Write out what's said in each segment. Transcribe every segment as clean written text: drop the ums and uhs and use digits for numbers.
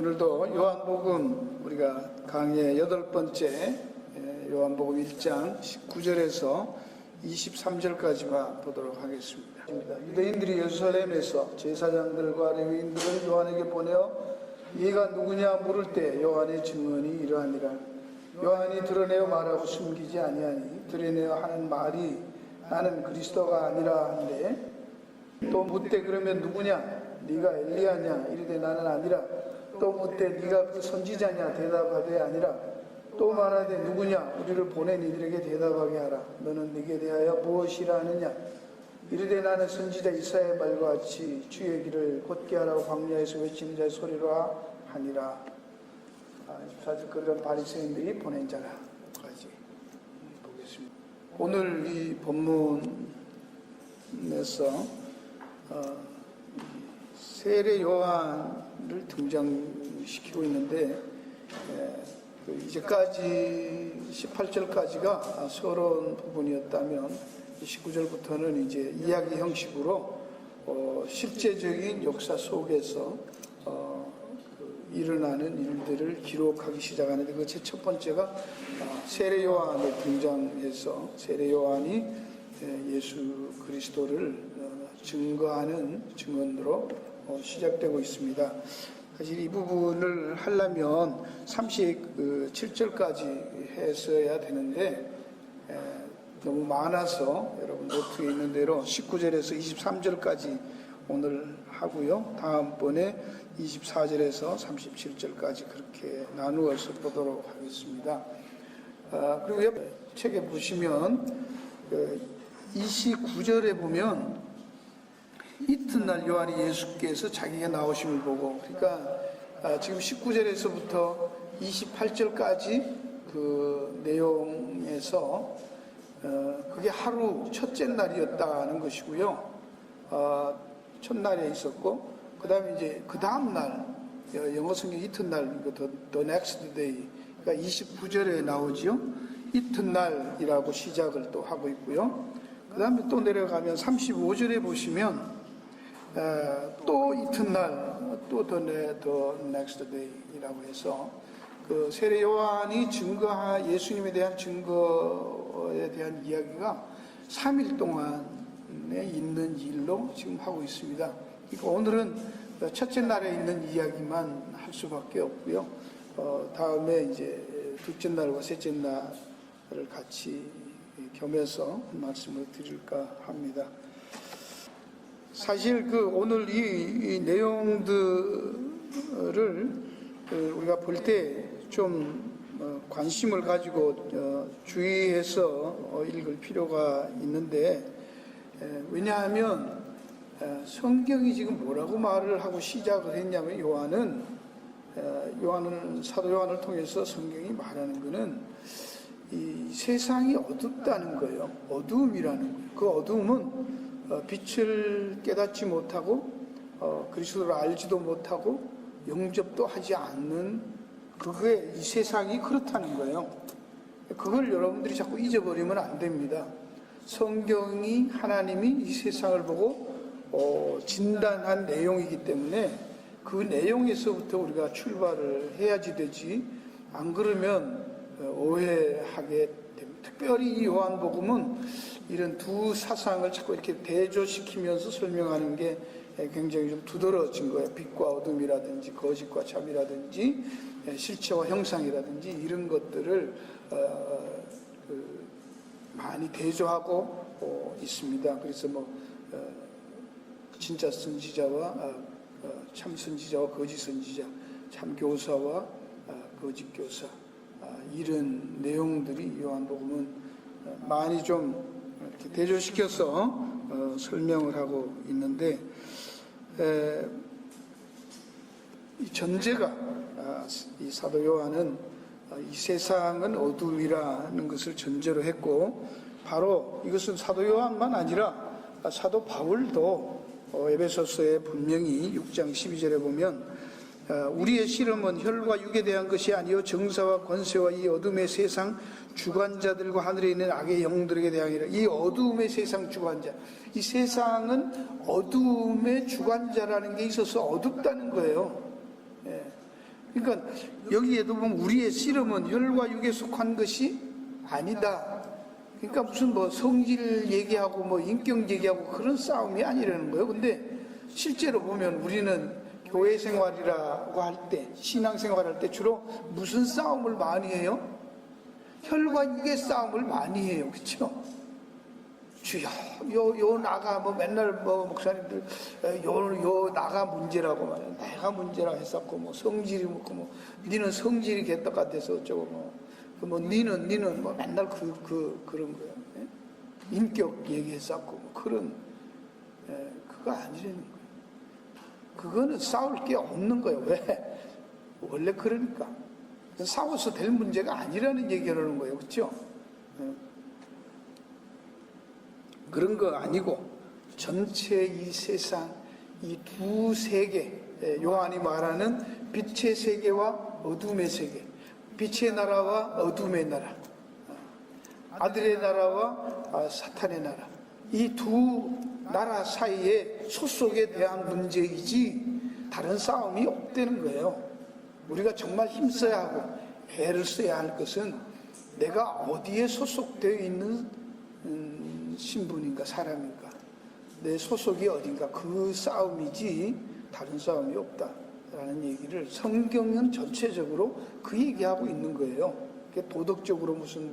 오늘도 요한복음 우리가 강의 8번째 요한복음 1장 19절에서 23절까지만 보도록 하겠습니다. 유대인들이 예루살렘에서 제사장들과 레위인들을 요한에게 보내어 얘가 누구냐 물을 때 요한의 증언이 이러하니라. 요한이 드러내어 말하고 숨기지 아니하니 드러내어 하는 말이 나는 그리스도가 아니라 한데, 또 묻되 그러면 누구냐 네가 엘리야냐 이르되 나는 아니라, 또 묻되 네가 그 선지자냐 대답하되 아니라, 또 말하되 누구냐 우리를 보낸 이들에게 대답하게 하라. 너는 네게 대하여 무엇이라 하느냐 이르되 나는 선지자 이사야의 말과 같이 주의 길을 곧게 하라고 광야에서 외치는 자의 소리로 하니라. 24절 그런 바리새인들이 보낸 자라까지 보겠습니다. 오늘 이 본문에서 세례 요한을 등장시키고 있는데, 이제까지 18절까지가 서론 부분이었다면 19절부터는 이제 이야기 형식으로 실제적인 역사 속에서 일어나는 일들을 기록하기 시작하는데, 그 제 첫 번째가 세례 요한의 등장해서 세례 요한이 예수 그리스도를 증거하는 증언으로 시작되고 있습니다. 사실 이 부분을 하려면 37절까지 했어야 되는데 너무 많아서 여러분 노트에 있는 대로 19절에서 23절까지 오늘 하고요. 다음번에 24절에서 37절까지 그렇게 나누어서 보도록 하겠습니다. 그리고 옆 책에 보시면 29절에 보면 이튿날 요한이 예수께서 자기가 나오심을 보고, 그러니까 지금 19절에서부터 28절까지 그 내용에서 그게 하루 첫째 날이었다는 것이고요. 첫날에 있었고, 그 다음에 이제 그 다음날, 영어 성경 이튿날, the next day, 그러니까 29절에 나오지요. 이튿날이라고 시작을 또 하고 있고요. 그 다음에 또 내려가면 35절에 보시면 또 이튿날, 또 the next day이라고 해서 그 세례 요한이 예수님에 대한 증거에 대한 이야기가 3일 동안에 있는 일로 지금 하고 있습니다. 그러니까 오늘은 첫째 날에 있는 이야기만 할 수밖에 없고요. 다음에 이제 둘째 날과 셋째 날을 같이 겸해서 말씀을 드릴까 합니다. 사실 오늘 이 내용들을 우리가 볼 때 좀 관심을 가지고 주의해서 읽을 필요가 있는데, 왜냐하면 성경이 지금 뭐라고 말을 하고 시작을 했냐면, 사도 요한을 통해서 성경이 말하는 것은 이 세상이 어둡다는 거예요. 어두움이라는 거예요. 그 어두움은 빛을 깨닫지 못하고 그리스도를 알지도 못하고 영접도 하지 않는 그게 이 세상이 그렇다는 거예요. 그걸 여러분들이 자꾸 잊어버리면 안 됩니다. 성경이 하나님이 이 세상을 보고 진단한 내용이기 때문에 그 내용에서부터 우리가 출발을 해야지 되지, 안 그러면 오해하게 됩니다. 특별히 이 요한복음은 이런 두 사상을 자꾸 이렇게 대조시키면서 설명하는 게 굉장히 좀 두드러진 거예요. 빛과 어둠이라든지 거짓과 참이라든지 실체와 형상이라든지 이런 것들을 많이 대조하고 있습니다. 그래서 진짜 선지자와 참 선지자와 거짓 선지자, 참 교사와 거짓 교사, 이런 내용들이 요한복음은 많이 좀 이렇게 대조시켜서 설명을 하고 있는데, 이 전제가 이 사도 요한은 이 세상은 어둠이라는 것을 전제로 했고, 바로 이것은 사도 요한만 아니라 사도 바울도 에베소서에 분명히 6장 12절에 보면 우리의 씨름은 혈과 육에 대한 것이 아니요 정사와 권세와 이 어둠의 세상 주관자들과 하늘에 있는 악의 영들에게 대하니라. 이 어둠의 세상 주관자, 이 세상은 어둠의 주관자라는 게 있어서 어둡다는 거예요. 그러니까 여기에도 보면 우리의 씨름은 혈과 육에 속한 것이 아니다. 그러니까 무슨 뭐 성질 얘기하고 뭐 인격 얘기하고 그런 싸움이 아니라는 거예요. 근데 실제로 보면 우리는 교회 생활이라고 할 때, 신앙 생활할 때 주로 무슨 싸움을 많이 해요? 혈과 육의 싸움을 많이 해요. 그렇죠? 주여, 요 나가 뭐 맨날 뭐 목사님들 요 나가 문제라고 말해. 내가 문제라 했었고 뭐 성질이 뭐고 뭐 니는 성질이 개떡 같아서 어쩌고 뭐 니는 뭐 맨날 그런 거예요. 예? 인격 얘기했었고 뭐 그런 그거 아니라는 거예요. 그거는 싸울 게 없는 거예요. 왜? 원래 그러니까 싸워서 될 문제가 아니라는 얘기를 하는 거예요. 그렇죠? 그런 거 아니고 전체 이 세상 이 두 세계, 요한이 말하는 빛의 세계와 어둠의 세계, 빛의 나라와 어둠의 나라, 아들의 나라와 사탄의 나라, 이 두 나라 사이의 소속에 대한 문제이지 다른 싸움이 없다는 거예요. 우리가 정말 힘써야 하고 애를 써야 할 것은 내가 어디에 소속되어 있는 신분인가 사람인가, 내 소속이 어딘가, 그 싸움이지 다른 싸움이 없다라는 얘기를 성경은 전체적으로 그 얘기하고 있는 거예요. 도덕적으로 무슨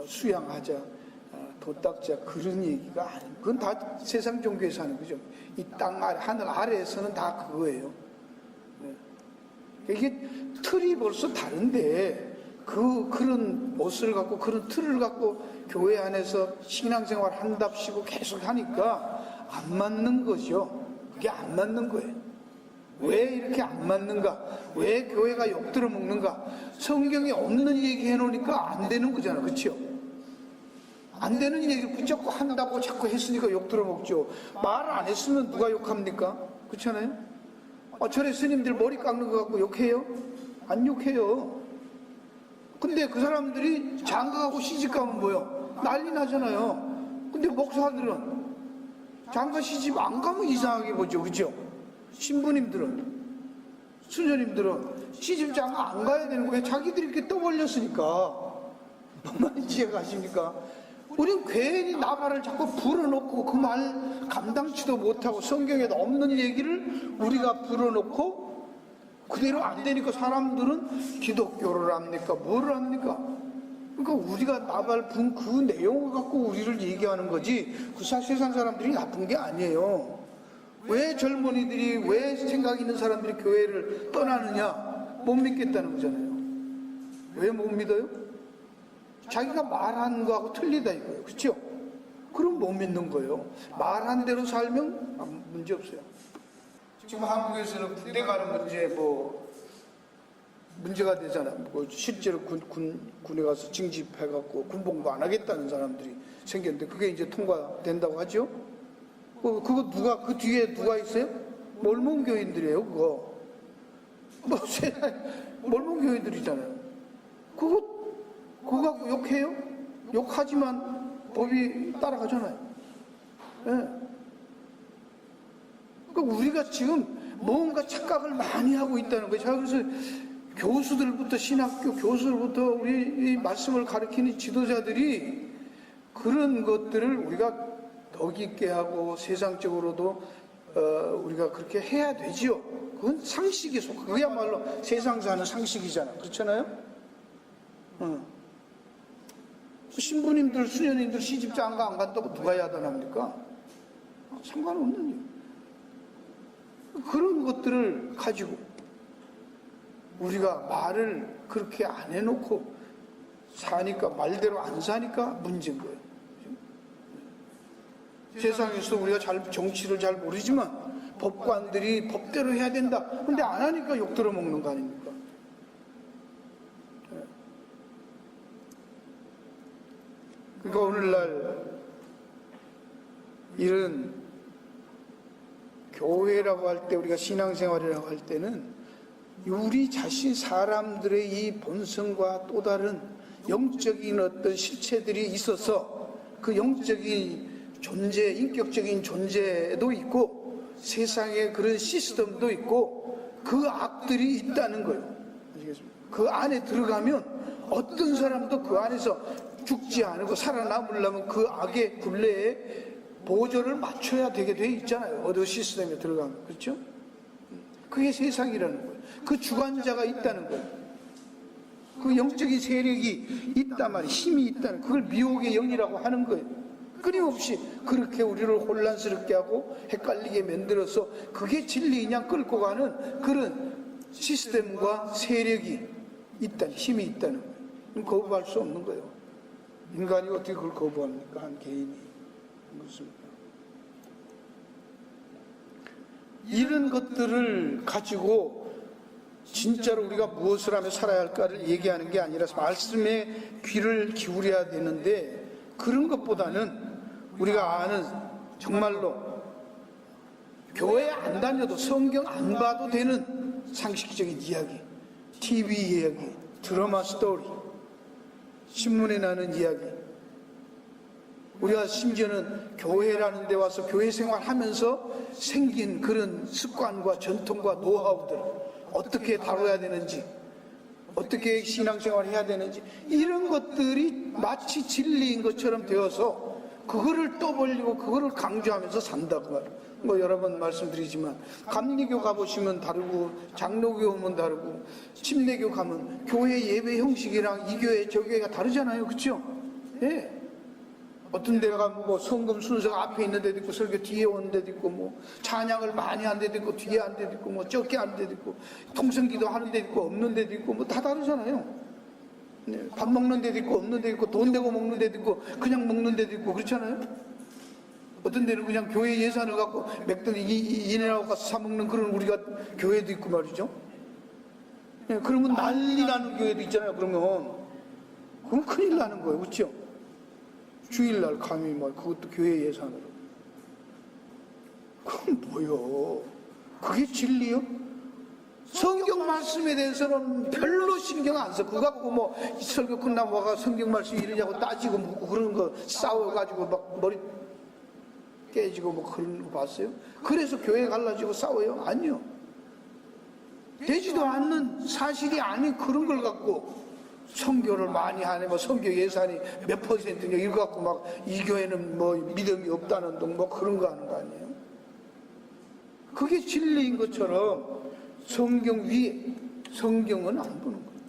수양하자, 도닦자 그런 얘기가 아니고, 그건 다 세상 종교에서 하는 거죠. 이 땅 아래, 하늘 아래에서는 다 그거예요. 이게 틀이 벌써 다른데 그런 옷을 갖고 그런 틀을 갖고 교회 안에서 신앙생활 한답시고 계속 하니까 안 맞는 거죠. 그게 안 맞는 거예요. 왜 이렇게 안 맞는가? 왜 교회가 욕 들어먹는가? 성경에 없는 얘기 해놓으니까 안 되는 거잖아. 그렇죠? 안 되는 얘기를 붙잡고 한다고 자꾸 했으니까 욕 들어먹죠. 말 안 했으면 누가 욕합니까? 그렇잖아요? 저래 스님들 머리 깎는 거 갖고 욕해요? 안 욕해요. 근데 그 사람들이 장가가고 시집가면 뭐요? 난리 나잖아요. 근데 목사들은 장가 시집 안 가면 이상하게 보죠. 그죠? 신부님들은, 수녀님들은 시집 장가 안 가야 되는 거예요. 자기들이 이렇게 떠벌렸으니까. 뭔 말인지 이해가 가십니까? 우린 괜히 나발을 자꾸 불어놓고 그 말 감당치도 못하고 성경에도 없는 얘기를 우리가 불어놓고 그대로 안 되니까 사람들은 기독교를 합니까? 뭐를 합니까? 그러니까 우리가 나발 분 그 내용을 갖고 우리를 얘기하는 거지, 그 세상 사람들이 나쁜 게 아니에요. 왜 젊은이들이, 왜 생각 있는 사람들이 교회를 떠나느냐? 못 믿겠다는 거잖아요. 왜 못 믿어요? 자기가 말한 거하고 틀리다 이거예요. 그렇죠? 그럼 못 믿는 거예요. 말한 대로 살면 문제 없어요. 지금 한국에서는 군대 가는 문제 문제가 되잖아. 실제로 군에 가서 징집해갖고 군복무 안 하겠다는 사람들이 생겼는데 그게 이제 통과된다고 하죠? 그거 누가, 그 뒤에 누가 있어요? 몰몬교인들이에요, 그거. 몰몬교인들이잖아요. 그거 갖고 욕해요? 욕하지만 법이 따라가잖아요. 예. 그러니까 우리가 지금 뭔가 착각을 많이 하고 있다는 거예요. 그래서 교수들부터, 신학교 교수들부터 우리 이 말씀을 가르치는 지도자들이 그런 것들을 우리가 덕 있게 하고 세상적으로도 우리가 그렇게 해야 되지요. 그건 상식에 속한, 그야말로 세상 사는 상식이잖아. 그렇잖아요? 신부님들, 수녀님들 시집 장가 안 간다고 누가 야단합니까? 상관없는 일. 그런 것들을 가지고 우리가 말을 그렇게 안 해놓고 사니까, 말대로 안 사니까 문제인 거예요. 세상에서 우리가 정치를 잘 모르지만 법관들이 법대로 해야 된다. 근데 안 하니까 욕 들어먹는 거 아닙니까? 그러니까 오늘날 이런 교회라고 할 때, 우리가 신앙생활이라고 할 때는 우리 자신 사람들의 이 본성과 또 다른 영적인 어떤 실체들이 있어서 그 영적인 존재, 인격적인 존재도 있고 세상에 그런 시스템도 있고 그 악들이 있다는 거예요. 아시겠습니까? 그 안에 들어가면 어떤 사람도 그 안에서 죽지 않고 살아남으려면 그 악의 굴레에 보조를 맞춰야 되게 돼 있잖아요. 어느 시스템에 들어가면. 그렇죠? 그게 세상이라는 거예요. 그 주관자가 있다는 거예요. 그 영적인 세력이 있단 말이에요. 힘이 있다는, 그걸 미혹의 영이라고 하는 거예요. 끊임없이 그렇게 우리를 혼란스럽게 하고 헷갈리게 만들어서 그게 진리냐 끌고 가는 그런 시스템과 세력이 있다는, 힘이 있다는 거예요. 거부할 수 없는 거예요. 인간이 어떻게 그걸 거부합니까? 한 개인이. 그렇습니까? 이런 것들을 가지고 진짜로 우리가 무엇을 하며 살아야 할까를 얘기하는 게 아니라 말씀에 귀를 기울여야 되는데, 그런 것보다는 우리가 아는 정말로 교회 안 다녀도 성경 안 봐도 되는 상식적인 이야기, TV 이야기, 드라마 스토리, 신문에 나는 이야기, 우리가 심지어는 교회라는 데 와서 교회 생활하면서 생긴 그런 습관과 전통과 노하우들, 어떻게 다뤄야 되는지, 어떻게 신앙생활을 해야 되는지, 이런 것들이 마치 진리인 것처럼 되어서 그거를 떠벌리고 그거를 강조하면서 산다고 말이에요. 뭐 여러 번 말씀드리지만 감리교 가보시면 다르고, 장로교 오면 다르고, 침례교 가면 교회 예배 형식이랑 이 교회 저 교회가 다르잖아요. 그렇죠? 예. 어떤 데가 뭐 성금 순서가 앞에 있는 데도 있고, 설교 뒤에 오는 데도 있고, 뭐 찬양을 많이 하는 데도 있고, 뒤에 하는 데도 있고, 뭐 적게 하는 데도 있고, 통성기도 하는 데도 있고, 없는 데도 있고, 뭐 다 다르잖아요. 네. 밥 먹는 데도 있고, 없는 데도 있고, 돈 내고 먹는 데도 있고, 그냥 먹는 데도 있고, 그렇잖아요. 어떤 데는 그냥 교회 예산을 갖고 맥도날드 이내라고 가서 사 먹는 그런 우리가 교회도 있고 말이죠. 네. 그러면 난리 나는 교회도 있잖아요. 그러면 큰일 나는 거예요. 그렇죠? 주일날 감히 뭐 그것도 교회 예산으로. 그건 뭐요? 그게 진리요? 성경 말씀에 대해서는 별로 신경 안 써. 그거 갖고 뭐 설교 끝나고 와가 성경 말씀 이러냐고 따지고 뭐 그런 거 싸워가지고 막 머리 깨지고 뭐 그런 거 봤어요? 그래서 교회 갈라지고 싸워요? 아니요. 되지도 않는 사실이 아닌 그런 걸 갖고 선교를 많이 하네, 뭐 선교 예산이 몇 %냐 이거 갖고 막 이 교회는 뭐 믿음이 없다는 둥 뭐 그런 거 하는 거 아니에요? 그게 진리인 것처럼 성경 위에 성경은 안 보는 거예요.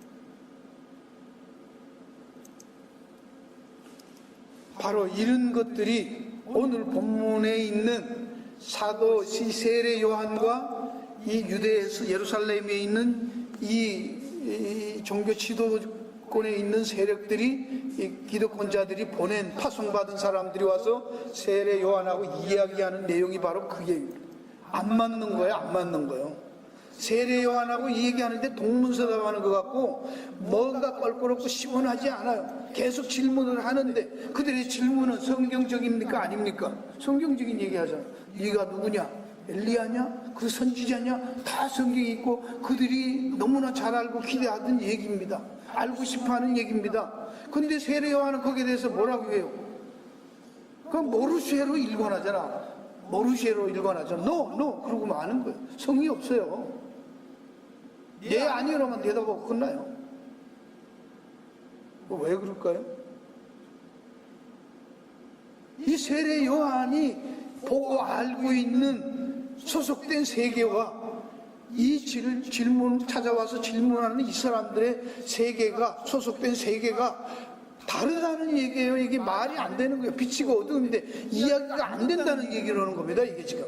바로 이런 것들이 오늘 본문에 있는 사도 세례 요한과 이 유대에서 예루살렘에 있는 이 종교 지도권에 있는 세력들이, 이 기득권자들이 보낸, 파송받은 사람들이 와서 세례 요한하고 이야기하는 내용이 바로 그게 안 맞는 거예요. 안 맞는 거예요. 세례 요한하고 이 얘기하는데 동문서답하는 것 같고 뭔가 껄끄럽고 시원하지 않아요. 계속 질문을 하는데 그들의 질문은 성경적입니까? 아닙니까? 성경적인 얘기하잖아. 네가 누구냐? 엘리야냐? 그 선지자냐? 다 성경이 있고 그들이 너무나 잘 알고 기대하던 얘기입니다. 알고 싶어하는 얘기입니다. 근데 세례 요한은 거기에 대해서 뭐라고 해요? 그럼 모르쉐로 일관하잖아. 모르쉐로 일관하잖아. No 그러고 마는 거예요. 성의 없어요. 네 아니요라면 대답하고 끝나요. 왜 그럴까요? 이 세례 요한이 보고 알고 있는 소속된 세계와 이 질문 찾아와서 질문하는 이 사람들의 세계가, 소속된 세계가 다르다는 얘기예요. 이게 말이 안 되는 거예요. 빛이고 어두운데 이야기가 안 된다는 얘기를 하는 겁니다. 이게 지금.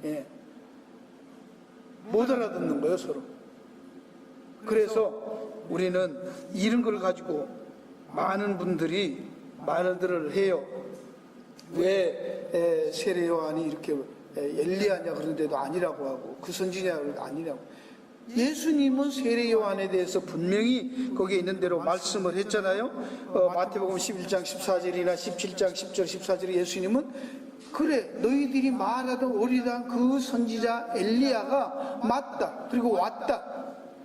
예. 못 알아듣는 거예요, 서로. 그래서 우리는 이런 걸 가지고 많은 분들이 말들을 해요. 왜 세례 요한이 이렇게 엘리야냐 그런데도 아니라고 하고 그 선지냐 그런데도 아니라고. 예수님은 세례 요한에 대해서 분명히 거기에 있는 대로 말씀을 했잖아요. 마태복음 11장 14절이나 17장 10절 14절에 예수님은 그래 너희들이 말하던 오리단 그 선지자 엘리야가 맞다. 그리고 왔다.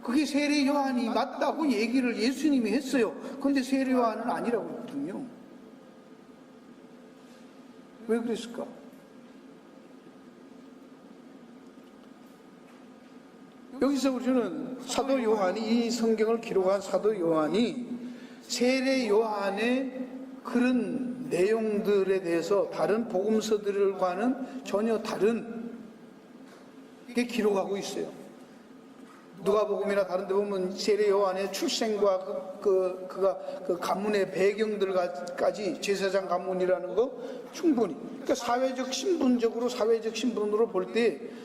그게 세례 요한이 맞다고 얘기를 예수님이 했어요. 그런데 세례 요한은 아니라고 그랬거든요. 왜 그랬을까? 여기서 우리는 사도 요한이, 이 성경을 기록한 사도 요한이 세례 요한의 그런 내용들에 대해서 다른 복음서들과는 전혀 다른 게 기록하고 있어요. 누가복음이나 다른 데 보면 세례 요한의 출생과 그가 그 가문의 배경들까지 제사장 가문이라는 거 충분히, 그러니까 사회적 신분으로 볼 때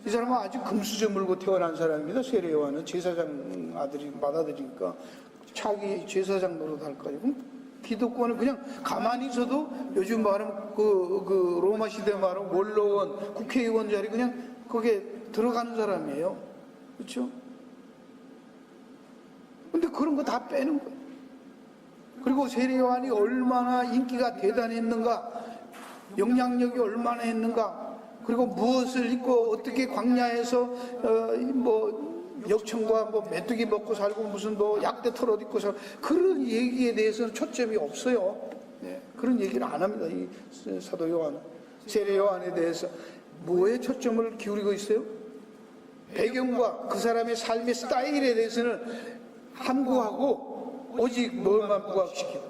이 사람은 아주 금수저물고 태어난 사람입니다. 세례 요한은 제사장 아들이 맏아들이니까 차기 제사장 노릇할 거예요. 그럼 기독교는 그냥 가만히 있어도 요즘 말하면 그 로마 시대 말하면 원로원, 국회의원 자리 그냥 거기에 들어가는 사람이에요. 그렇죠? 근데 그런 거 다 빼는 거예요. 그리고 세례 요한이 얼마나 인기가 대단했는가, 영향력이 얼마나 했는가, 그리고 무엇을 입고 어떻게 광야에서 역청과 메뚜기 먹고 살고 무슨 약대 털옷 입고 살고, 그런 얘기에 대해서는 초점이 없어요. 네, 그런 얘기를 안 합니다. 이 사도 요한은 세례 요한에 대해서 뭐에 초점을 기울이고 있어요? 배경과 그 사람의 삶의 스타일에 대해서는 함구하고 오직 뭐만 부각시키고,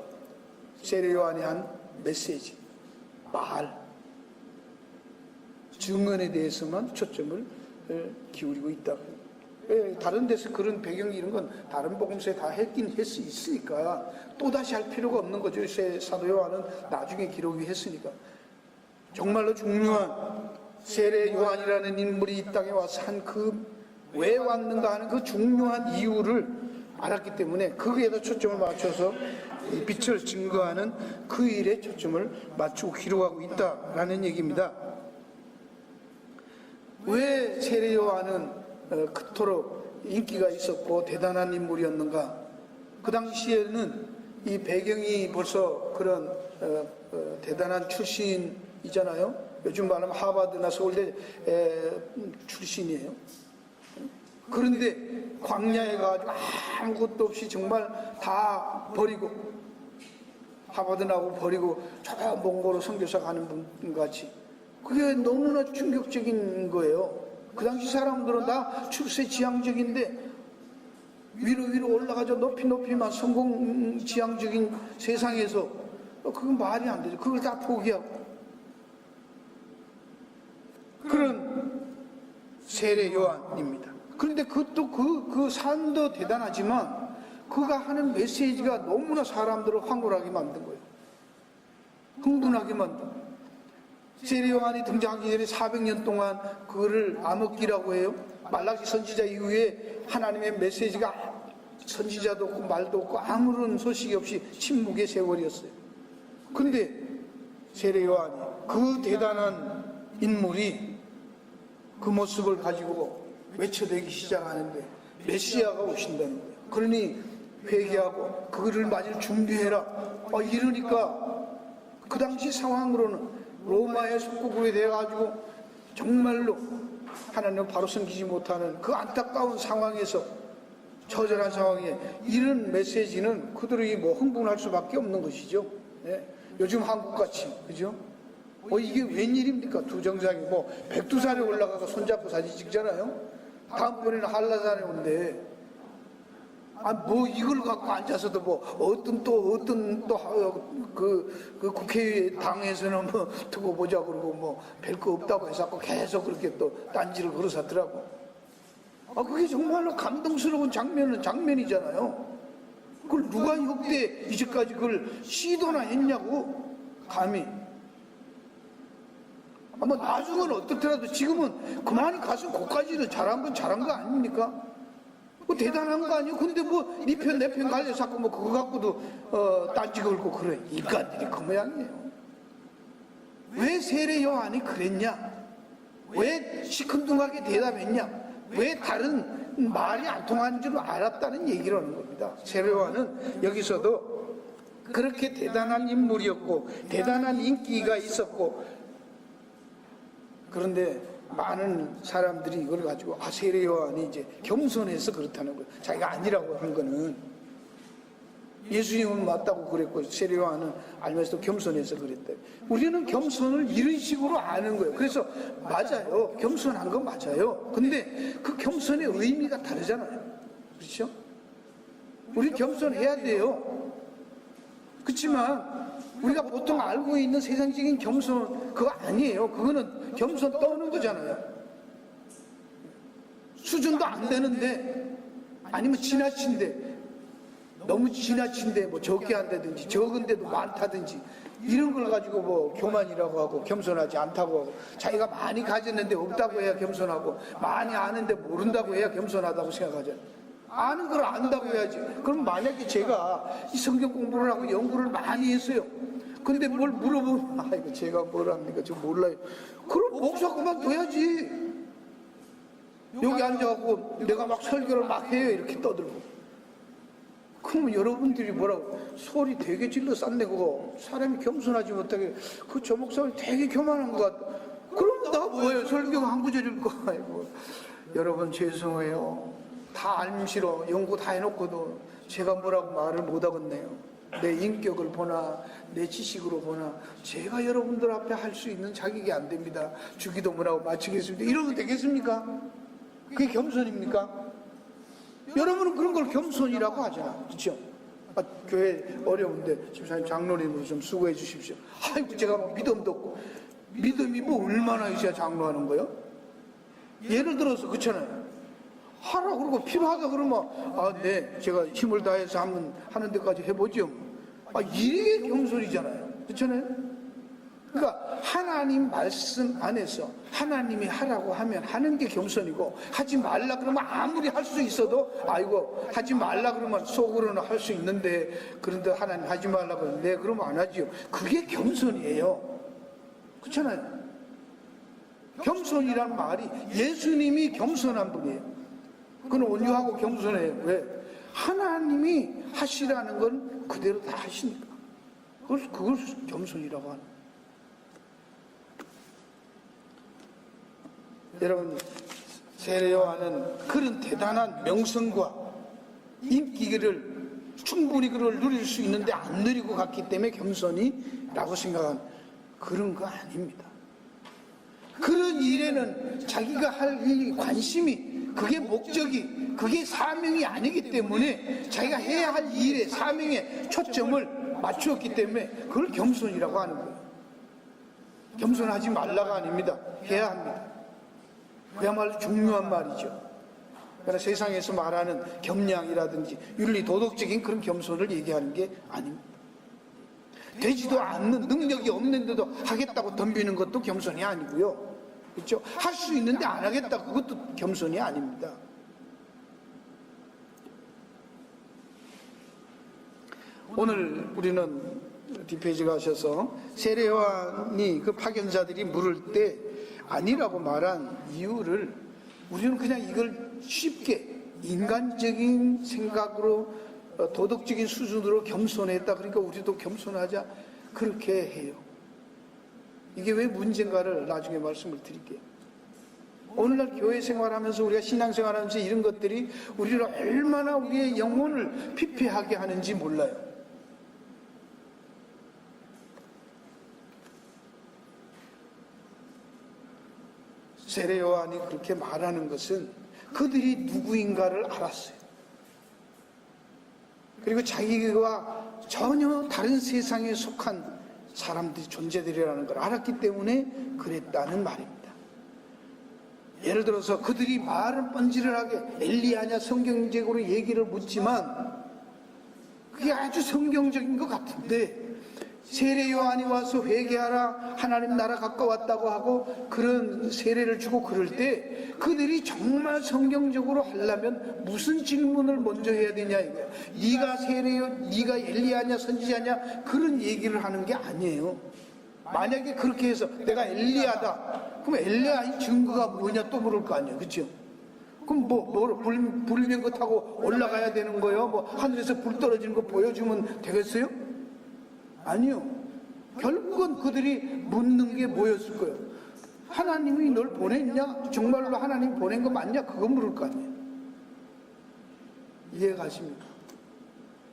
세례 요한이 한 메시지, 말, 증언에 대해서만 초점을 기울이고 있다. 다른 데서 그런 배경 이런 건 다른 복음서에 다 했긴 있으니까 또다시 할 필요가 없는 거죠. 사도 요한은 나중에 기록이 했으니까. 정말로 중요한 세례 요한이라는 인물이 이 땅에 와서 한 왜 왔는가 하는 그 중요한 이유를 알았기 때문에 거기에다 초점을 맞춰서 이 빛을 증거하는 그 일에 초점을 맞추고 기록하고 있다라는 얘기입니다. 왜 세례 요한은 그토록 인기가 있었고 대단한 인물이었는가? 그 당시에는 이 배경이 벌써 그런 대단한 출신이잖아요. 요즘 말하면 하버드나 서울대 출신이에요. 그런데 광야에 가지고 아무것도 없이 정말 다 버리고, 하버드 나오고 버리고 저 몽고로 선교사 가는 분 같이, 그게 너무나 충격적인 거예요. 그 당시 사람들은 다 출세 지향적인데 위로 올라가죠. 높이만 성공 지향적인 세상에서 그건 말이 안 되죠. 그걸 다 포기하고. 그런 세례 요한입니다. 그런데 그것도 그 삶도 대단하지만 그가 하는 메시지가 너무나 사람들을 황홀하게 만든 거예요. 흥분하게 만든. 세례 요한이 등장하기 전에 400년 동안 그거를 암흑기라고 해요. 말라기 선지자 이후에 하나님의 메시지가 선지자도 없고 말도 없고 아무런 소식이 없이 침묵의 세월이었어요. 그런데 세례 요한이, 그 대단한 인물이 그 모습을 가지고 외쳐대기 시작하는데 메시아가 오신다는 거예요. 그러니 회개하고 그거를 맞을 준비해라. 이러니까 그 당시 상황으로는 로마의 속국이 돼가지고 정말로 하나님을 바로 섬기지 못하는 그 안타까운 상황에서, 처절한 상황에 이런 메시지는 그들이 흥분할 수밖에 없는 것이죠. 네. 요즘 한국같이, 그죠? 이게 웬일입니까? 두 정상이 백두산에 올라가서 손잡고 사진 찍잖아요. 다음번에는 한라산에 온대. 이걸 갖고 앉아서도 어떤 그 국회당에서는 두고 보자 그러고 별 거 없다고 해서 계속 그렇게 또 딴지를 걸어서더라고. 그게 정말로 감동스러운 장면이잖아요. 그걸 누가 역대 이제까지 그걸 시도나 했냐고, 감히. 나중은 어떻더라도 지금은 그만이 가서 거기까지는 잘한 건 잘한 거 아닙니까? 대단한 거 아니에요? 근데 네 편 내 편 갈려 자꾸 그거 갖고도 딴지 걸고 그래. 인간들이 그 모양이에요. 왜 세례 요한이 그랬냐? 왜 시큰둥하게 대답했냐? 왜 다른 말이 안 통하는 줄 알았다는 얘기를 하는 겁니다. 세례 요한은 여기서도 그렇게 대단한 인물이었고 대단한 인기가 있었고, 그런데 많은 사람들이 이걸 가지고 세례 요한이 이제 겸손해서 그렇다는 거예요. 자기가 아니라고 한 거는. 예수님은 맞다고 그랬고 세례요한은 알면서도 겸손해서 그랬대. 우리는 겸손을 이런 식으로 아는 거예요. 그래서 맞아요. 겸손한 건 맞아요. 근데 그 겸손의 의미가 다르잖아요. 그렇죠? 우리 겸손해야 돼요. 그렇지만 우리가 보통 알고 있는 세상적인 겸손 그거 아니에요. 그거는 겸손 떠는 거잖아요. 수준도 안 되는데 아니면 지나친데 너무 지나친데 뭐 적게 한다든지 적은데도 많다든지 이런 걸 가지고 뭐 교만이라고 하고 겸손하지 않다고 하고 자기가 많이 가졌는데 없다고 해야 겸손하고 많이 아는데 모른다고 해야 겸손하다고 생각하잖아요. 아는 걸 안다고 해야지. 그럼 만약에 제가 이 성경 공부를 하고 연구를 많이 했어요. 근데 뭘 물어보면 아이고 제가 뭘 합니까? 저 몰라요. 그럼 목사 그만둬야지. 여기 앉아갖고 내가 막 설교를 막 해요. 이렇게 떠들고. 그러면 여러분들이 뭐라고 소리 되게 질러 싼내고 사람이 겸손하지 못하게 그 저 목사님 되게 교만한 것 같다. 그럼 나 뭐예요? 설교가 한 구절일 거 아니고. 여러분 죄송해요. 다 알면시러 연구 다 해놓고도 제가 뭐라고 말을 못하겠네요. 내 인격을 보나 내 지식으로 보나 제가 여러분들 앞에 할 수 있는 자격이 안 됩니다. 주기도문하고 마치겠습니다. 이러면 되겠습니까? 그게 겸손입니까? 여러분은 그런 걸 겸손이라고 하잖아. 그렇죠? 아, 교회 어려운데 집사님 장로님으로 좀 수고해 주십시오. 아이고 제가 믿음도 없고 믿음이 뭐 얼마나 있어야 장로하는 거예요? 예를 들어서 그렇잖아요. 하라 그러고 필요하다 그러면 아, 네 제가 힘을 다해서 한번 하는 데까지 해보죠. 아, 이게 겸손이잖아요. 그렇잖아요. 그러니까 하나님 말씀 안에서 하나님이 하라고 하면 하는 게 겸손이고 하지 말라 그러면 아무리 할 수 있어도 아이고 하지 말라 그러면 속으로는 할 수 있는데 그런데 하나님 하지 말라 그러면 네 그러면 안 하지요. 그게 겸손이에요. 그렇잖아요. 겸손이란 말이 예수님이 겸손한 분이에요. 그건 온유하고 겸손해요. 왜? 하나님이 하시라는 건 그대로 다 하시니까. 그걸 겸손이라고 하는 거예요. 여러분 세례요한은 그런 대단한 명성과 인기를 충분히 그걸 누릴 수 있는데 안 누리고 갔기 때문에 겸손이라고 생각한 그런 거 아닙니다. 그런 일에는 자기가 할 이 관심이 그게 목적이 그게 사명이 아니기 때문에 자기가 해야 할 일에 사명에 초점을 맞추었기 때문에 그걸 겸손이라고 하는 거예요. 겸손하지 말라가 아닙니다. 해야 합니다. 그야말로 중요한 말이죠. 그러나 세상에서 말하는 겸양이라든지 윤리 도덕적인 그런 겸손을 얘기하는 게 아닙니다. 되지도 않는 능력이 없는데도 하겠다고 덤비는 것도 겸손이 아니고요. 그렇죠? 할 수 있는데 안 하겠다 그것도 겸손이 아닙니다. 오늘 우리는 뒷페이지 가셔서 세례요한이 그 파견자들이 물을 때 아니라고 말한 이유를 우리는 그냥 이걸 쉽게 인간적인 생각으로 도덕적인 수준으로 겸손했다. 그러니까 우리도 겸손하자 그렇게 해요. 이게 왜 문제인가를 나중에 말씀을 드릴게요. 오늘날 교회 생활하면서 우리가 신앙생활하면서 이런 것들이 우리를 얼마나 우리의 영혼을 피폐하게 하는지 몰라요. 세례요한이 그렇게 말하는 것은 그들이 누구인가를 알았어요. 그리고 자기와 전혀 다른 세상에 속한 사람들이 존재들이라는 걸 알았기 때문에 그랬다는 말입니다. 예를 들어서 그들이 말은 뻔질하게 엘리야냐 성경적으로 얘기를 묻지만 그게 아주 성경적인 것 같은데 세례 요한이 와서 회개하라 하나님 나라 가까웠다고 하고 그런 세례를 주고 그럴 때 그들이 정말 성경적으로 하려면 무슨 질문을 먼저 해야 되냐 이거야. 네가 세례요, 네가 엘리야냐 선지자냐 그런 얘기를 하는 게 아니에요. 만약에 그렇게 해서 내가 엘리야다 그럼 엘리야의 증거가 뭐냐 또 물을 거 아니에요. 그렇죠? 그럼 불면 거 타고 올라가야 되는 거예요? 뭐 하늘에서 불 떨어지는 거 보여주면 되겠어요? 아니요. 결국은 그들이 묻는 게 뭐였을 거예요? 하나님이 널 보냈냐? 정말로 하나님 보낸 거 맞냐? 그거 물을 거 아니에요. 이해가십니까?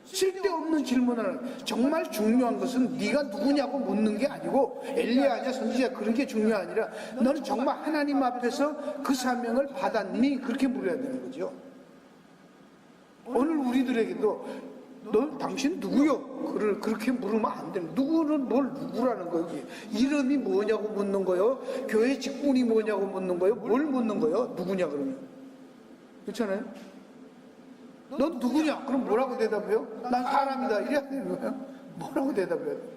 쓸데없는 질문을 하는 거예요. 정말 중요한 것은 네가 누구냐고 묻는 게 아니고 엘리야냐 선지자 그런 게 중요한 아니라 너는 정말 하나님 앞에서 그 사명을 받았니? 그렇게 물어야 되는 거죠. 오늘 우리들에게도 너 당신 누구요? 그렇게 물으면 안 되는. 누구는 뭘 누구라는 거예요. 이름이 뭐냐고 묻는 거요. 교회 직분이 뭐냐고 묻는 거요. 뭘 묻는 거요? 누구냐 그러면. 그렇잖아요. 넌 누구냐? 그럼 뭐라고 대답해요? 난 사람이다. 이래야 되는 거예요. 뭐라고 대답해야 돼요?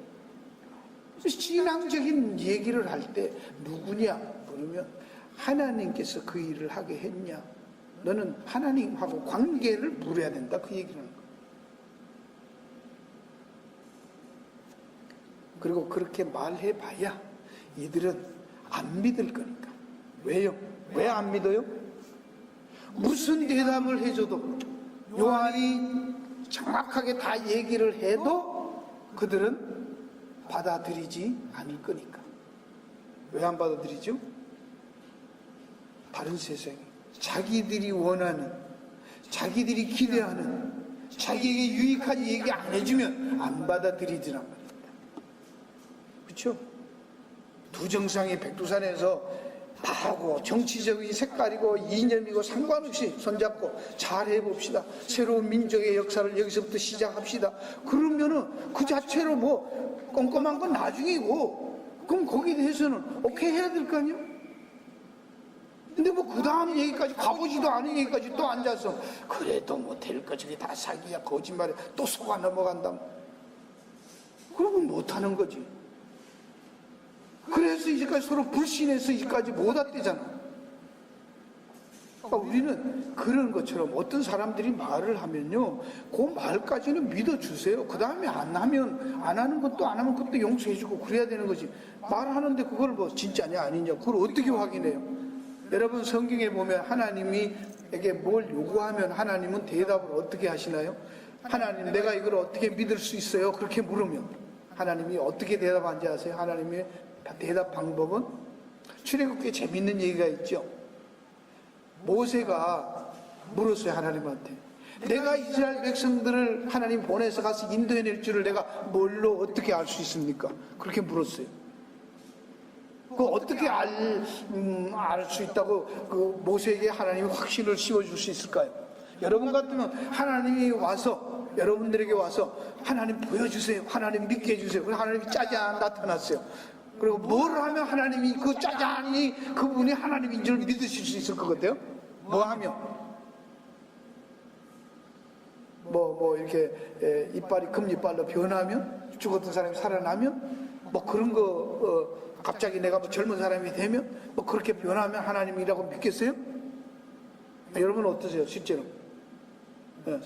신앙적인 얘기를 할 때 누구냐? 그러면 하나님께서 그 일을 하게 했냐? 너는 하나님하고 관계를 물어야 된다. 그 얘기를 하는 거예요. 그리고 그렇게 말해봐야 이들은 안 믿을 거니까. 왜요? 왜 안 믿어요? 무슨 대답을 해줘도 요한이 정확하게 다 얘기를 해도 그들은 받아들이지 않을 거니까. 왜 안 받아들이죠? 다른 세상에 자기들이 원하는, 자기들이 기대하는, 자기에게 유익한 얘기 안 해주면 안 받아들이지란 말입니다. 그렇죠? 두 정상이 백두산에서 나하고 정치적인 색깔이고 이념이고 상관없이 손잡고 잘 해봅시다. 새로운 민족의 역사를 여기서부터 시작합시다. 그러면은 그 자체로 뭐 꼼꼼한 건 나중이고, 그럼 거기에 대해서는 오케이 해야 될 거 아니에요? 근데 뭐 그 다음 얘기까지, 가보지도 않은 얘기까지 또 앉아서 그래도 뭐 될 거 저게 다 사기야, 거짓말이야, 또 속아 넘어간다. 그러면 못하는 거지. 그래서 이제까지 서로 불신해서 이제까지 못 왔대잖아. 그러니까 우리는 그런 것처럼 어떤 사람들이 말을 하면요, 그 말까지는 믿어주세요. 그 다음에 안 하면, 안 하는 것도 안 하면 그것도 용서해주고 그래야 되는 거지. 말하는데 그걸 뭐 진짜냐 아니냐, 그걸 어떻게 확인해요? 여러분 성경에 보면 하나님이에게 뭘 요구하면 하나님은 대답을 어떻게 하시나요? 하나님, 내가 이걸 어떻게 믿을 수 있어요? 그렇게 물으면 하나님이 어떻게 대답하는지 아세요? 하나님의 대답 방법은, 출애굽기에 재밌는 얘기가 있죠. 모세가 물었어요, 하나님한테. 내가 이스라엘 백성들을 하나님 보내서 가서 인도해낼 줄을 내가 뭘로 어떻게 알 수 있습니까? 그렇게 물었어요. 그 어떻게 알 수 있다고 그 모세에게 하나님이 확신을 씌워줄 수 있을까요? 여러분 같으면 하나님이 와서, 여러분들에게 와서 하나님 보여주세요, 하나님 믿게 해주세요. 그래서 하나님이 짜잔 나타났어요. 그리고 뭘 하면 하나님이 그 짜잔이 그분이 하나님인 줄 믿으실 수 있을 것 같아요? 뭐 하면? 뭐 이렇게 이빨이 금이빨로 변하면, 죽었던 사람이 살아나면, 뭐 그런 거 갑자기 내가 뭐 젊은 사람이 되면 뭐 그렇게 변하면 하나님이라고 믿겠어요? 여러분 어떠세요, 실제로?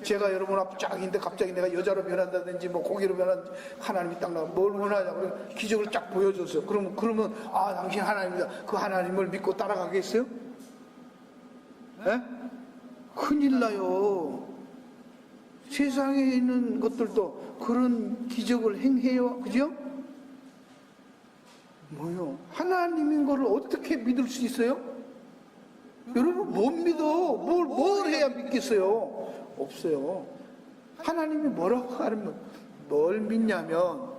제가 여러분 앞에 쫙 있는데 갑자기 내가 여자로 변한다든지 뭐 고기로 변한다든지 하나님이 딱 나와 뭘 원하냐 그래 기적을 쫙 보여줬어요. 그러면 아, 당신 하나님이다. 그 하나님을 믿고 따라가겠어요? 예? 큰일 나요. 세상에 있는 것들도 그런 기적을 행해요. 그죠? 뭐요? 하나님인 거를 어떻게 믿을 수 있어요? 여러분 못 믿어. 뭘 해야 믿겠어요? 없어요. 하나님이 뭐라고 하면 뭘 믿냐면,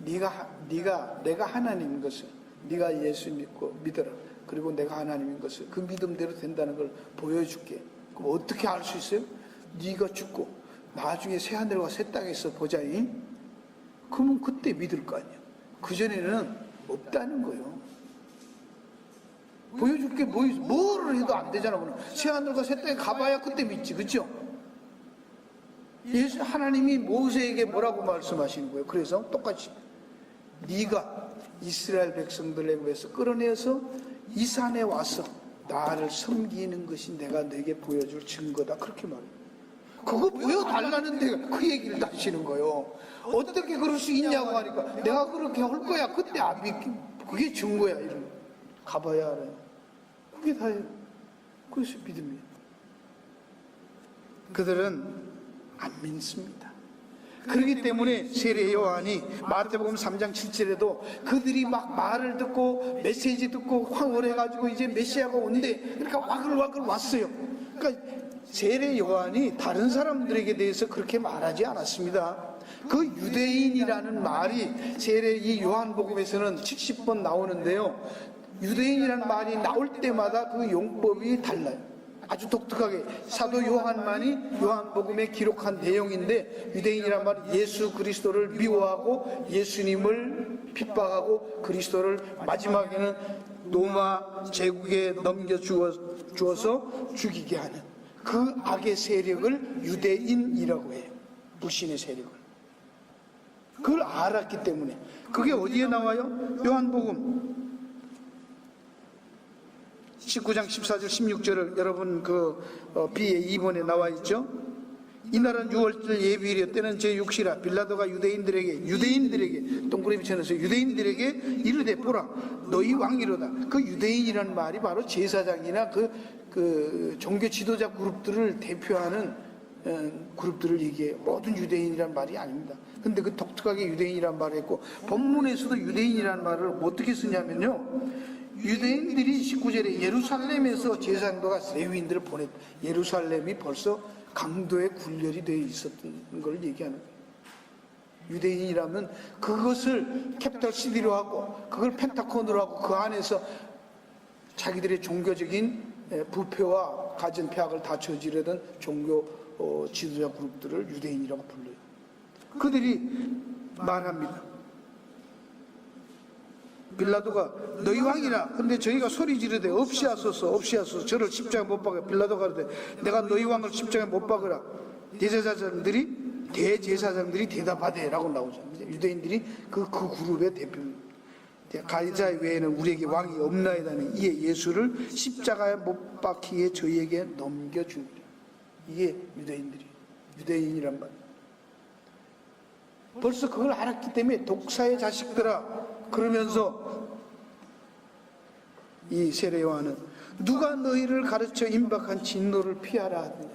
내가 하나님인 것을, 네가 예수 믿어라. 그리고 내가 하나님인 것을 그 믿음대로 된다는 걸 보여줄게. 그럼 어떻게 알 수 있어요? 네가 죽고 나중에 새하늘과 새 땅에서 보자니, 그러면 그때 믿을 거 아니야. 그전에는 없다는 거예요. 보여줄 게 뭐 있어? 뭐를 해도 안 되잖아. 새하늘과 새 땅에 가봐야 그때 믿지, 그렇죠? 예수 하나님이 모세에게 뭐라고 말씀하시는 거예요? 그래서 똑같이 네가 이스라엘 백성들 애굽에서 끌어내어서 이 산에 와서 나를 섬기는 것이 내가 너에게 보여줄 증거다. 그렇게 말해요. 그거 보여달라는데 그 얘기를 하시는 거예요. 어떻게 그럴 수 있냐고 하니까 내가 그렇게 할 거야. 그때 안 믿기, 그게 증거야. 이런 가봐야 알아요. 그게 다예요. 그래서 믿음이에요. 그들은 안 믿습니다. 그렇기 때문에 세례 요한이 마태복음 3장 7절에도 그들이 막 말을 듣고 메시지 듣고 황홀해가지고 이제 메시아가 온대. 그러니까 와글와글 왔어요. 그러니까 세례 요한이 다른 사람들에게 대해서 그렇게 말하지 않았습니다. 그 유대인이라는 말이 세례 이 요한복음에서는 70번 나오는데요. 유대인이라는 말이 나올 때마다 그 용법이 달라요. 아주 독특하게 사도 요한만이 요한복음에 기록한 내용인데, 유대인이란 말은 예수 그리스도를 미워하고 예수님을 핍박하고 그리스도를 마지막에는 로마 제국에 넘겨주어서 죽이게 하는 그 악의 세력을 유대인이라고 해요. 불신의 세력을. 그걸 알았기 때문에. 그게 어디에 나와요? 요한복음 19장 14절 16절을 여러분 B의 2번에 나와 있죠. 이날은 6월절 예비일이요 때는 제6시라 빌라도가 유대인들에게 동그라미 쳐넣어서 유대인들에게 이르되 보라 너희 왕이로다. 그 유대인이라는 말이 바로 제사장이나 그 종교 지도자 그룹들을 대표하는 그룹들을 얘기해요. 모든 유대인이란 말이 아닙니다. 근데 그 독특하게 유대인이란 말을 했고, 본문에서도 유대인이란 말을 어떻게 쓰냐면요, 유대인들이 19절에 예루살렘에서 제사장도가 레위인들을 보냈다. 예루살렘이 벌써 강도의 굴렬이 되어 있었던 걸 얘기하는 거예요. 유대인이라면 그것을 캐피털 시티로 하고 그걸 펜타곤으로 하고 그 안에서 자기들의 종교적인 부패와 가진 폐악을 다 저지르던 종교 지도자 그룹들을 유대인이라고 불러요. 그들이 말합니다. 빌라도가 너희 왕이라. 근데 저희가 소리 지르되 없이하소서 저를 십자가에 못 박아. 빌라도가 그러되 내가 너희 왕을 십자가에 못 박으라. 대제사장들이 대답하되 라고 나오잖아요. 유대인들이 그 그룹의 대표입니다. 가이사 외에는 우리에게 왕이 없나이다는 이에 예수를 십자가에 못 박히게 저희에게 넘겨주니라. 이게 유대인이란 말. 벌써 그걸 알았기 때문에 독사의 자식들아 그러면서 이 세례 요한은 누가 너희를 가르쳐 임박한 진노를 피하라 하느냐.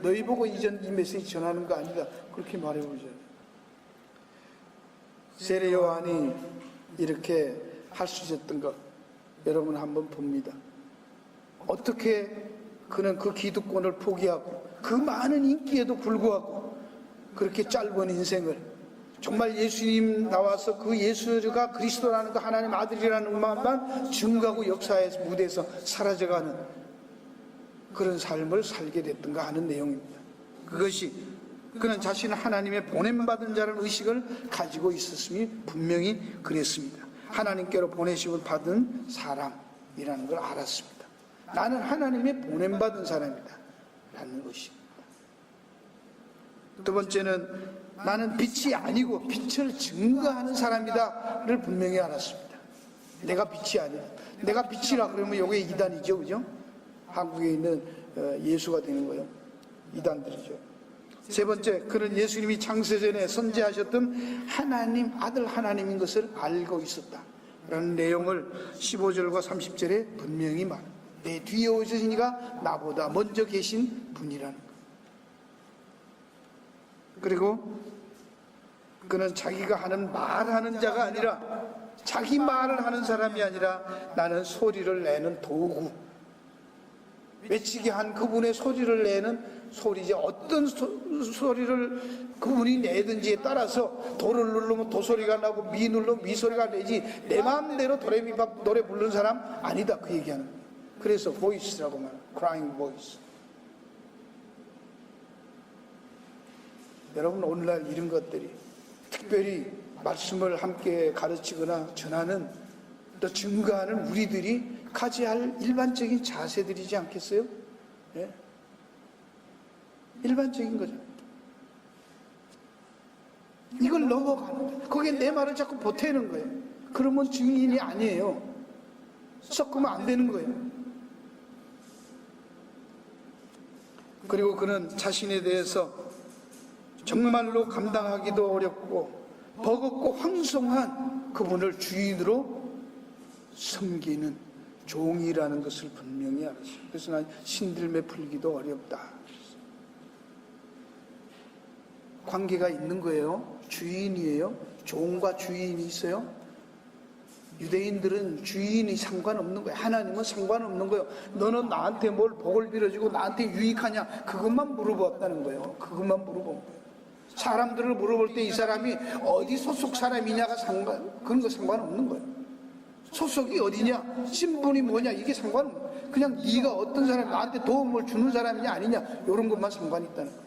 너희 보고 이 메시지 전하는 거 아니다. 그렇게 말해보잖아요. 세례 요한이 이렇게 할 수 있었던 것 여러분 한번 봅니다. 어떻게 그는 그 기득권을 포기하고 그 많은 인기에도 불구하고 그렇게 짧은 인생을 정말 예수님 나와서 그 예수가 그리스도라는 그 하나님 아들이라는 것만 증거하고 역사의 무대에서 사라져가는 그런 삶을 살게 됐던가 하는 내용입니다. 그것이 그는 자신은 하나님의 보냄받은 자라는 의식을 가지고 있었음이 분명히 그랬습니다. 하나님께로 보내심을 받은 사람이라는 걸 알았습니다. 나는 하나님의 보냄받은 사람이다 라는 의식입니다. 두 번째는 나는 빛이 아니고 빛을 증거하는 사람이다를 분명히 알았습니다. 내가 빛이 아니라. 내가 빛이라 그러면 이게 이단이죠, 그죠? 한국에 있는 예수가 되는 거예요. 이단들이죠. 세 번째, 그는 예수님이 창세전에 선지하셨던 하나님 아들 하나님인 것을 알고 있었다라는 내용을 15절과 30절에 분명히 말합니다. 내 뒤에 오시니가 나보다 먼저 계신 분이라는 것. 그리고 그는 자기가 말하는 자가 아니라 자기 말을 하는 사람이 아니라 나는 소리를 내는 도구, 외치게 한 그분의 소리를 내는 소리지. 어떤 소리를 그분이 내든지에 따라서 도를 누르면 도소리가 나고 미 누르면 미소리가 내지 내 마음대로 도레미파 노래 부르는 사람 아니다, 그 얘기하는 거예요. 그래서 voice라고 말해요. crying voice. 여러분 오늘날 이런 것들이 특별히 말씀을 함께 가르치거나 전하는 또 증거하는 우리들이 가져야 할 일반적인 자세들이지 않겠어요? 예? 일반적인 거죠. 이걸 넘어가는 거예요. 거기에 내 말을 자꾸 보태는 거예요. 그러면 증인이 아니에요. 섞으면 안 되는 거예요. 그리고 그는 자신에 대해서 정말로 감당하기도 어렵고 버겁고 황송한 그분을 주인으로 섬기는 종이라는 것을 분명히 알았어요. 그래서 난 신들매 풀기도 어렵다. 관계가 있는 거예요. 주인이에요. 종과 주인이 있어요. 유대인들은 주인이 상관없는 거예요. 하나님은 상관없는 거예요. 너는 나한테 뭘 복을 빌어주고 나한테 유익하냐, 그것만 물어봤다는 거예요. 그것만 물어본 거예요. 사람들을 물어볼 때 이 사람이 어디 소속 사람이냐가 그런 거 상관없는 거예요. 소속이 어디냐, 신분이 뭐냐, 이게 상관없는 거예요. 그냥 네가 어떤 사람, 나한테 도움을 주는 사람이냐 아니냐, 이런 것만 상관이 있다는 거예요.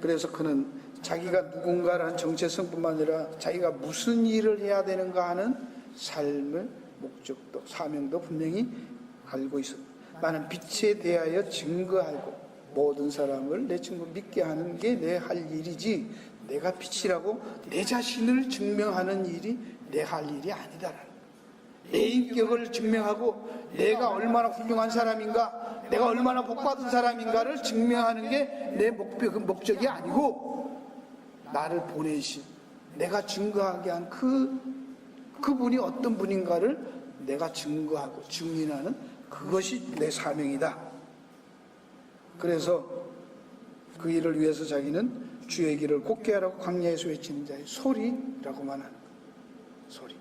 그래서 그는 자기가 누군가라는 정체성뿐만 아니라 자기가 무슨 일을 해야 되는가 하는 삶의 목적도, 사명도 분명히 알고 있었다. 나는 빛에 대하여 증거하고 모든 사람을 내 친구 믿게 하는 게 내 할 일이지, 내가 빛이라고 내 자신을 증명하는 일이 내 할 일이 아니다라는, 내 인격을 증명하고 내가 얼마나 훌륭한 사람인가, 내가 얼마나 복받은 사람인가를 증명하는 게 내 목적이 아니고, 나를 보내신, 내가 증거하게 한 그분이 어떤 분인가를 내가 증거하고 증인하는, 그것이 내 사명이다. 그래서 그 일을 위해서 자기는 주의 길을 곧게 하라고 광야에서 외치는 자의 소리라고만 하는 거예요. 소리.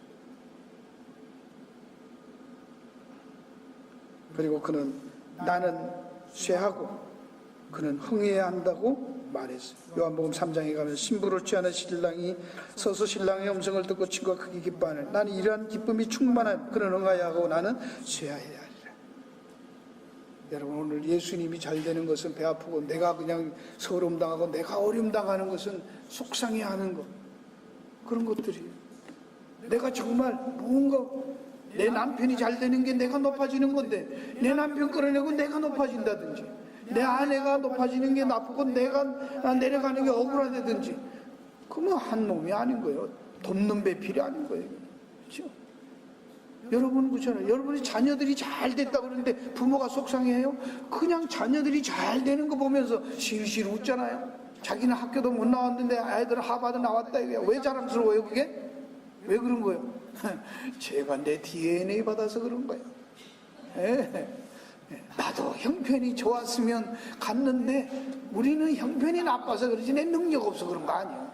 그리고 그는 나는 쇠하고 그는 흥해야 한다고 말했어요. 요한복음 3장에 가면 신부를 취하는 신랑이 서서 신랑의 음성을 듣고 친구가 크게 기뻐하네. 나는 이러한 기쁨이 충만한, 그는 흥하여야 하고 나는 쇠하여야 하리라. 여러분, 오늘 예수님이 잘 되는 것은 배 아프고, 내가 그냥 서름당하고 내가 어려움당하는 것은 속상해하는 것, 그런 것들이에요. 내가 정말 뭔가 내 남편이 잘 되는 게 내가 높아지는 건데, 내 남편 끌어내고 내가 높아진다든지, 내 아내가 높아지는 게 나쁘고 내가 내려가는 게 억울하다든지, 그러면 한 놈이 아닌 거예요. 돕는 배필이 아닌 거예요. 그렇죠? 여러분 그렇잖아요. 여러분이 자녀들이 잘 됐다고 그러는데 부모가 속상해요? 그냥 자녀들이 잘 되는 거 보면서 실실 웃잖아요. 자기는 학교도 못 나왔는데 아이들은 하버드 나왔다 이거야. 왜 자랑스러워요 그게? 왜 그런 거예요? 제가 내 DNA 받아서 그런 거예요. 나도 형편이 좋았으면 갔는데 우리는 형편이 나빠서 그러지 내 능력 없어 그런 거 아니야.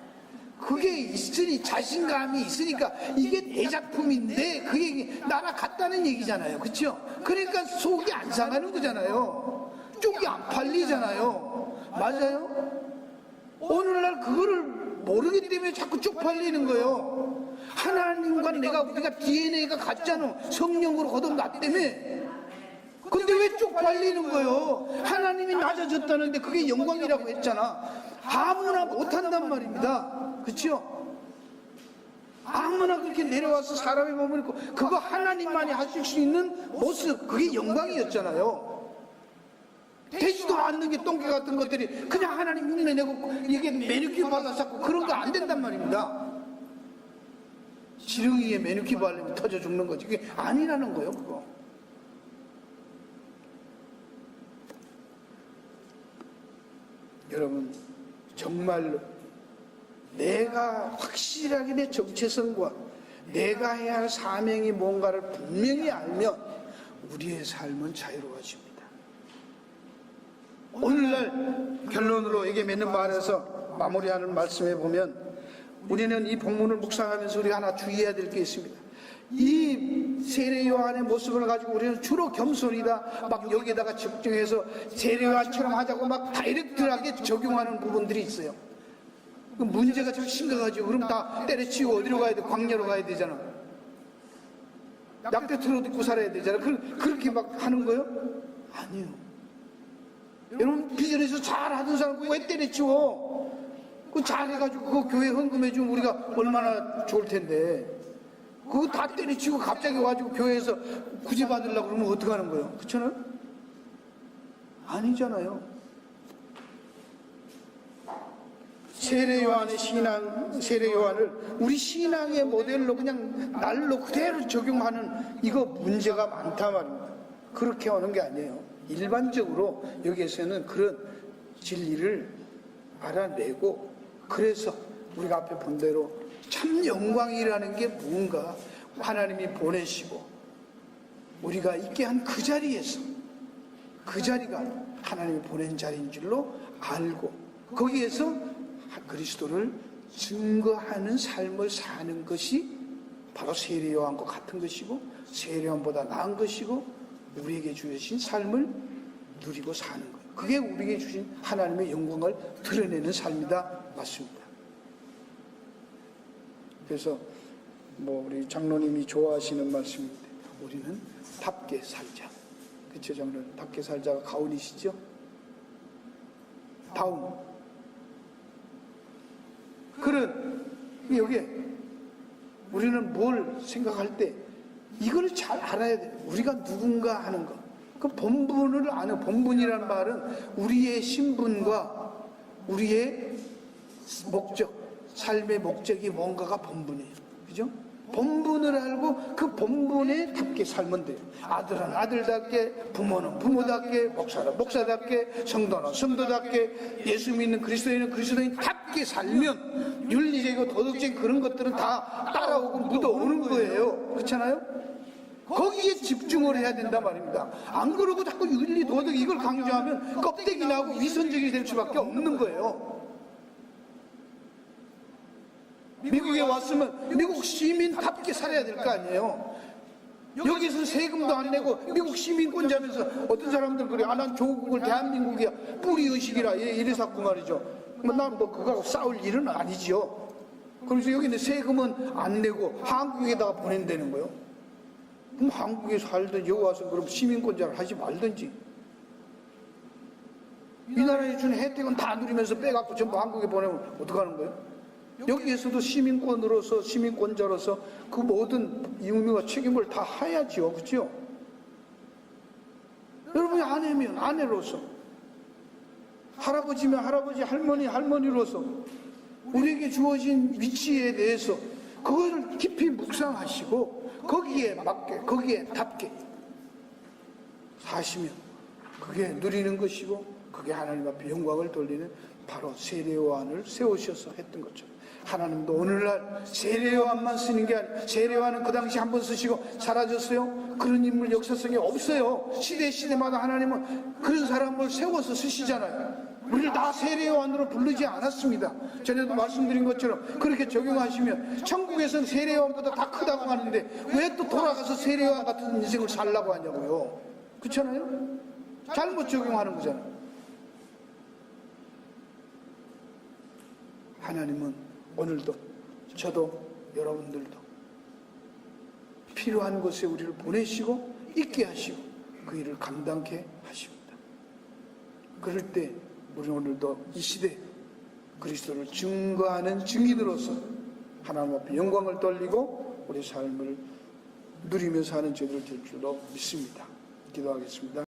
그게 있으니, 자신감이 있으니까 이게 내 작품인데 그게 나라 같다는 얘기잖아요. 그렇죠? 그러니까 속이 안 상하는 거잖아요. 쪽이 안 팔리잖아요. 맞아요? 오늘날 그거를 모르기 때문에 자꾸 쪽팔리는 거예요. 하나님과 우리가 DNA가 같잖아. 성령으로 거듭났다며. 근데 왜 쪽팔리는 거예요? 하나님이 낮아졌다는데 그게 영광이라고 했잖아. 아무나 못한단 말입니다. 그렇죠? 아무나 그렇게 내려와서 사람의 몸을 입고 그거 하나님만이 하실 수 있는 모습, 그게 영광이었잖아요. 되지도 않는 게 똥개 같은 것들이 그냥 하나님 흉내내고 이게 매니큐어 받아서 그런 거 안 된단 말입니다. 지렁이에 매니큐어 바르면 터져 죽는 거지. 그게 아니라는 거예요. 그거. 여러분, 정말로 내가 확실하게 내 정체성과 내가 해야 할 사명이 뭔가를 분명히 알면 우리의 삶은 자유로워집니다. 오늘날 결론으로 이게 맺는 말에서 마무리하는 말씀에 보면, 우리는 이 본문을 묵상하면서 우리가 하나 주의해야 될 게 있습니다. 이 세례 요한의 모습을 가지고 우리는 주로 겸손이다 막 여기에다가 집중해서 세례 요한처럼 하자고 막 다이렉트하게 적용하는 부분들이 있어요. 그 문제가 참 심각하죠. 그럼 다 때려치우고 어디로 가야 돼? 광야로 가야 되잖아. 약대틀옷 입고 살아야 되잖아. 그렇게 막 하는 거예요? 아니요. 여러분, 비전에서 잘 하던 사람 왜 때려치워? 그 잘해가지고 그 교회 헌금해주면 우리가 얼마나 좋을 텐데, 그거 다 때려치고 갑자기 와가지고 교회에서 구제 받으려고 그러면 어떡하는 거예요? 그렇잖아요? 아니잖아요. 세례 요한의 세례 요한을 우리 신앙의 모델로 그냥 날로 그대로 적용하는, 이거 문제가 많단 말입니다. 그렇게 하는 게 아니에요. 일반적으로 여기에서는 그런 진리를 알아내고, 그래서 우리가 앞에 본 대로 참 영광이라는 게 뭔가 하나님이 보내시고 우리가 있게 한 그 자리에서, 그 자리가 하나님이 보낸 자리인 줄로 알고, 거기에서 그리스도를 증거하는 삶을 사는 것이 바로 세례 요한과 같은 것이고 세례 요한보다 나은 것이고 우리에게 주신 삶을 누리고 사는 거예요. 그게 우리에게 주신 하나님의 영광을 드러내는 삶이다. 맞습니다. 그래서 우리 장로님이 좋아하시는 말씀인데 우리는 답게 살자. 그렇죠, 장로님? 답게 살자가 가훈이시죠? 다운. 그런 여기에 우리는 뭘 생각할 때 이걸 잘 알아야 돼. 우리가 누군가 하는 거. 그 본분을 아는, 본분이란 말은 우리의 신분과 우리의 목적, 삶의 목적이 뭔가가 본분이에요. 그죠? 본분을 알고 그 본분에 답게 살면 돼요. 아들은 아들답게, 부모는 부모답게, 목사는 목사답게, 성도는 성도답게, 예수 믿는 그리스도인은 그리스도인답게 살면 윤리적이고 도덕적인 그런 것들은 다 따라오고 묻어오는 거예요. 그렇잖아요? 거기에 집중을 해야 된단 말입니다. 안 그러고 자꾸 윤리, 도덕 이걸 강조하면 껍데기 나고 위선적이 될 수밖에 없는 거예요. 미국에 왔으면 미국 시민답게 살아야 될 거 아니에요. 여기서 세금도 안 내고 미국 시민권자면서 어떤 사람들은 그래. 난 조국을 대한민국이야. 뿌리의식이라 이래서고 말이죠. 난 그거하고 싸울 일은 아니지요. 그래서 여기는 세금은 안 내고 한국에다가 보낸다는 거예요. 그럼 한국에 살든지 여기 와서 그럼 시민권자를 하지 말든지. 이 나라에 주는 혜택은 다 누리면서 빼갖고 전부 한국에 보내면 어떡하는 거예요? 여기에서도 시민권으로서, 시민권자로서 그 모든 의무와 책임을 다 해야지요. 그렇죠? 여러분이 아내면 아내로서, 할아버지면 할아버지, 할머니, 할머니로서 우리에게 주어진 위치에 대해서 그것을 깊이 묵상하시고 거기에 맞게, 거기에 답게 사시면 그게 누리는 것이고 그게 하나님 앞에 영광을 돌리는 바로 세례 요한을 세우셔서 했던 것처럼 하나님도 오늘날 세례 요한만 쓰는 게 아니에요. 세례 요한은 그 당시 한 번 쓰시고 사라졌어요. 그런 인물 역사성이 없어요. 시대마다 하나님은 그런 사람을 세워서 쓰시잖아요. 우리를 다 세례 요한으로 부르지 않았습니다. 전에도 말씀드린 것처럼 그렇게 적용하시면 천국에서는 세례 요한보다 다 크다고 하는데 왜 또 돌아가서 세례 요한 같은 인생을 살라고 하냐고요. 그렇잖아요? 잘못 적용하는 거잖아요. 하나님은 오늘도 저도 여러분들도 필요한 곳에 우리를 보내시고 있게 하시고 그 일을 감당케 하십니다. 그럴 때 우리 오늘도 이 시대 그리스도를 증거하는 증인으로서 하나님 앞에 영광을 돌리고 우리 삶을 누리며 사는 저희들 될 줄로 믿습니다. 기도하겠습니다.